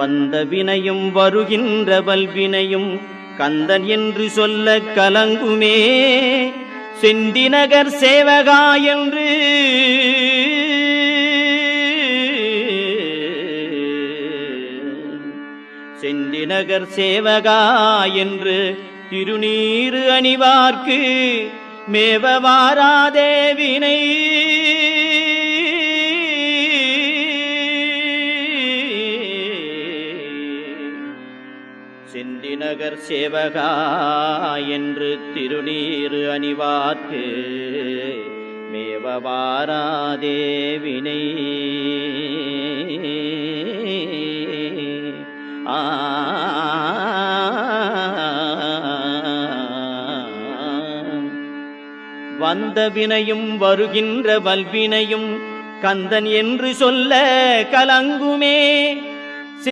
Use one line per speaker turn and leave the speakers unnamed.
வந்த வினையும் வருகின்ற வல்வினையும் கந்தன் என்று சொல்ல கலங்குமே. செந்திநகர் சேவகா என்று செந்திநகர் சேவகா என்று திருநீறு அணிவார்க்கு மேவ வாராதே வினை. செந்திநகர் சேவகா என்று திருநீறு அணிவார்க்கு மேவ வாராதே வினை. வந்த வினையும் வருகின்ற வல்வினையும் கந்தன் என்று சொல்ல கலங்குமே.